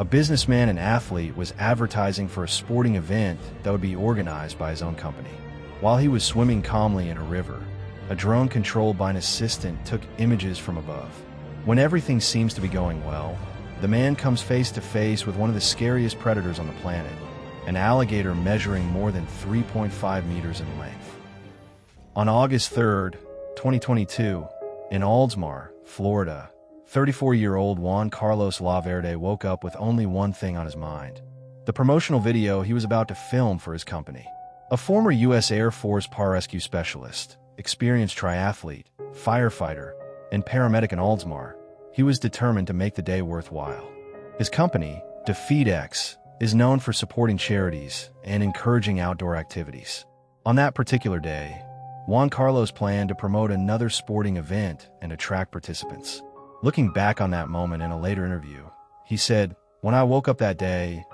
A businessman and athlete was advertising for a sporting event that would be organized by his own company. While he was swimming calmly in a river, a drone controlled by an assistant took images from above. When everything seems to be going well, the man comes face to face with one of the scariest predators on the planet, an alligator measuring more than 3.5 meters in length. On August 3, 2022, in Oldsmar, Florida, 34-year-old Juan Carlos Laverde woke up with only one thing on his mind: the promotional video he was about to film for his company. A former U.S. Air Force pararescue specialist, experienced triathlete, firefighter, and paramedic in Oldsmar, he was determined to make the day worthwhile. His company, DefeatX, is known for supporting charities and encouraging outdoor activities. On that particular day, Juan Carlos planned to promote another sporting event and attract participants. Looking back on that moment in a later interview, he said, "When I woke up that day,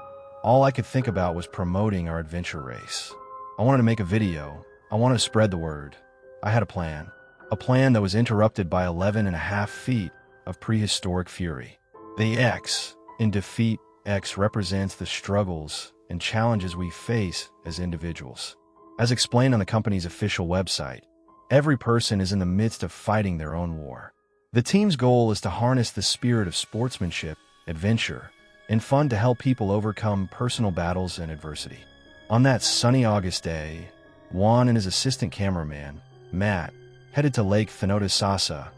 all I could think about was promoting our adventure race. I wanted to make a video. I wanted to spread the word. I had a plan that was interrupted by 11.5 feet of prehistoric fury." The X in Defeat X represents the struggles and challenges we face as individuals. As explained on the company's official website, every person is in the midst of fighting their own war. The team's goal is to harness the spirit of sportsmanship, adventure, and fun to help people overcome personal battles and adversity. On that sunny August day, Juan and his assistant cameraman, Matt, headed to Lake Thenotasasa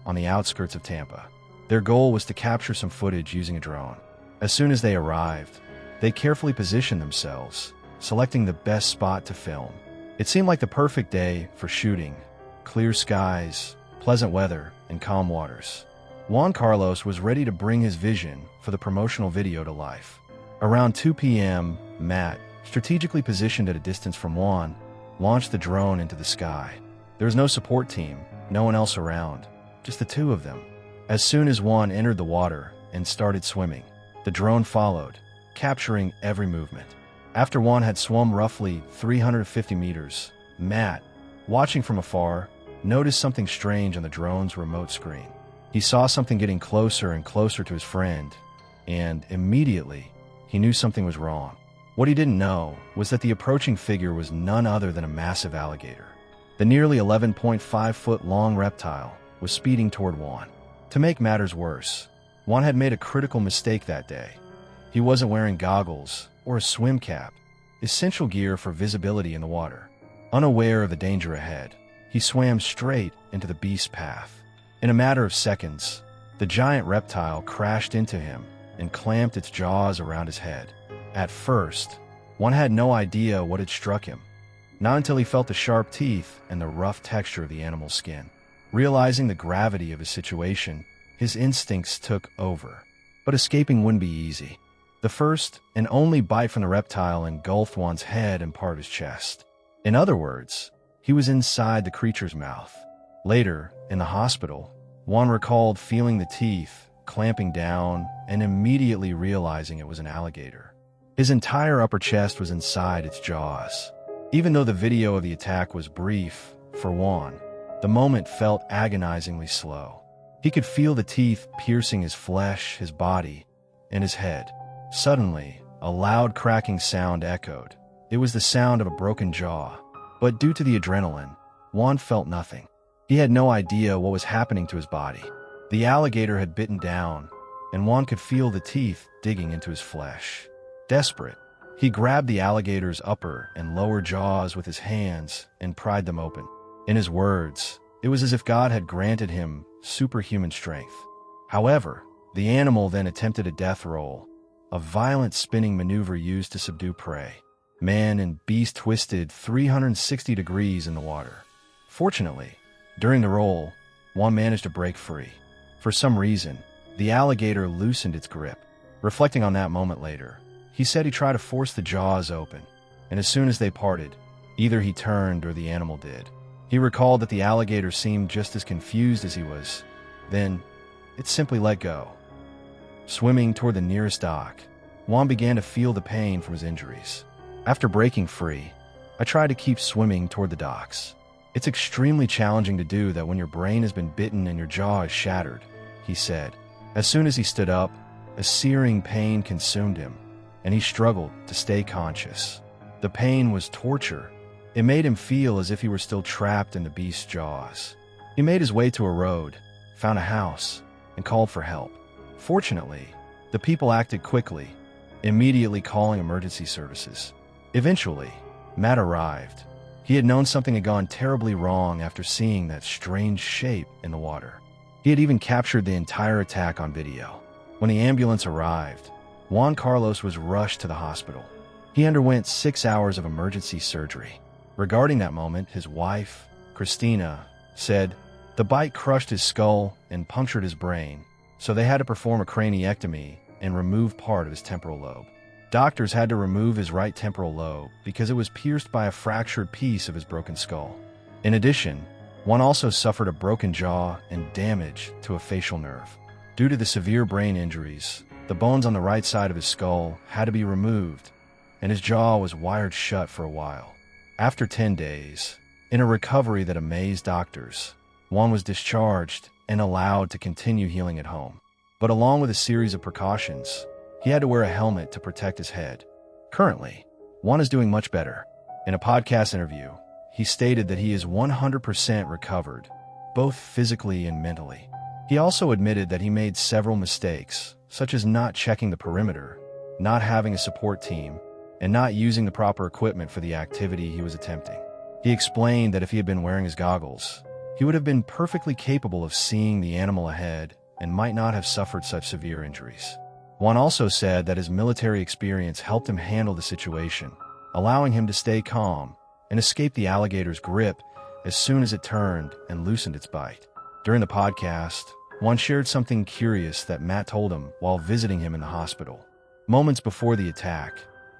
on the outskirts of Tampa. Their goal was to capture some footage using a drone. As soon as they arrived, they carefully positioned themselves, selecting the best spot to film. It seemed like the perfect day for shooting: clear skies, pleasant weather, and calm waters. Juan Carlos was ready to bring his vision for the promotional video to life. Around 2 p.m., Matt, strategically positioned at a distance from Juan, launched the drone into the sky. There was no support team, no one else around, just the two of them. As soon as Juan entered the water and started swimming, the drone followed, capturing every movement. After Juan had swum roughly 350 meters, Matt, watching from afar, noticed something strange on the drone's remote screen. He saw something getting closer and closer to his friend, and immediately, he knew something was wrong. What he didn't know was that the approaching figure was none other than a massive alligator. The nearly 11.5-foot-long reptile was speeding toward Juan. To make matters worse, Juan had made a critical mistake that day. He wasn't wearing goggles or a swim cap, essential gear for visibility in the water. Unaware of the danger ahead, he swam straight into the beast's path. In a matter of seconds, the giant reptile crashed into him and clamped its jaws around his head. At first, Juan had no idea what had struck him, not until he felt the sharp teeth and the rough texture of the animal's skin. Realizing the gravity of his situation, his instincts took over. But escaping wouldn't be easy. The first and only bite from the reptile engulfed Juan's head and part of his chest. In other words, he was inside the creature's mouth. Later, in the hospital, Juan recalled feeling the teeth clamping down and immediately realizing it was an alligator. His entire upper chest was inside its jaws. Even though the video of the attack was brief, for Juan, the moment felt agonizingly slow. He could feel the teeth piercing his flesh, his body, and his head. Suddenly, a loud cracking sound echoed. It was the sound of a broken jaw. But due to the adrenaline, Juan felt nothing. He had no idea what was happening to his body. The alligator had bitten down, and Juan could feel the teeth digging into his flesh. Desperate, he grabbed the alligator's upper and lower jaws with his hands and pried them open. In his words, it was as if God had granted him superhuman strength. However, the animal then attempted a death roll, a violent spinning maneuver used to subdue prey. Man and beast twisted 360 degrees in the water. Fortunately, during the roll, Juan managed to break free. For some reason, the alligator loosened its grip. Reflecting on that moment later, he said he tried to force the jaws open, and as soon as they parted, either he turned or the animal did. He recalled that the alligator seemed just as confused as he was. Then, it simply let go. Swimming toward the nearest dock, Juan began to feel the pain from his injuries. After breaking free, I tried to keep swimming toward the docks. It's extremely challenging to do that when your brain has been bitten and your jaw is shattered, he said. As soon as he stood up, A searing pain consumed him, and he struggled to stay conscious. The pain was torture. It made him feel as if he were still trapped in the beast's jaws. He made his way to a road, found a house, and called for help. Fortunately, the people acted quickly, immediately calling emergency services. Eventually, Matt arrived. He had known something had gone terribly wrong after seeing that strange shape in the water. He had even captured the entire attack on video. When the ambulance arrived, Juan Carlos was rushed to the hospital. He underwent 6 hours of emergency surgery. Regarding that moment, his wife, Christina, said, "The bite crushed his skull and punctured his brain, so they had to perform a craniectomy and remove part of his temporal lobe." Doctors had to remove his right temporal lobe because it was pierced by a fractured piece of his broken skull. In addition, Juan also suffered a broken jaw and damage to a facial nerve. Due to the severe brain injuries, the bones on the right side of his skull had to be removed, and his jaw was wired shut for a while. After 10 days, in a recovery that amazed doctors, Juan was discharged and allowed to continue healing at home. But along with a series of precautions, he had to wear a helmet to protect his head. Currently, Juan is doing much better. In a podcast interview, he stated that he is 100% recovered, both physically and mentally. He also admitted that he made several mistakes, such as not checking the perimeter, not having a support team, and not using the proper equipment for the activity he was attempting. He explained that if he had been wearing his goggles, he would have been perfectly capable of seeing the animal ahead and might not have suffered such severe injuries. Juan also said that his military experience helped him handle the situation, allowing him to stay calm and escape the alligator's grip as soon as it turned and loosened its bite. During the podcast, Juan shared something curious that Matt told him while visiting him in the hospital. Moments before the attack,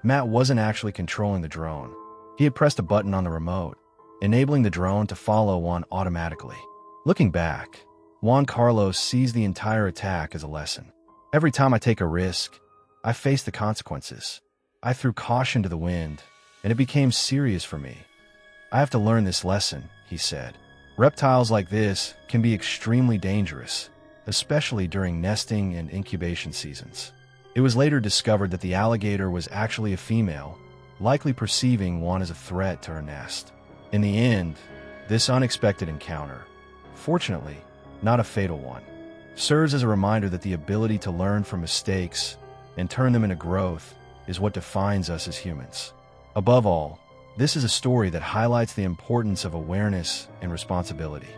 Matt wasn't actually controlling the drone. He had pressed a button on the remote, enabling the drone to follow Juan automatically. Looking back, Juan Carlos sees the entire attack as a lesson. "Every time I take a risk, I face the consequences. I threw caution to the wind, and it became serious for me. I have to learn this lesson," he said. Reptiles like this can be extremely dangerous, especially during nesting and incubation seasons. It was later discovered that the alligator was actually a female, likely perceiving Juan as a threat to her nest. In the end, this unexpected encounter, fortunately not a fatal one, serves as a reminder that the ability to learn from mistakes and turn them into growth is what defines us as humans. Above all, this is a story that highlights the importance of awareness and responsibility.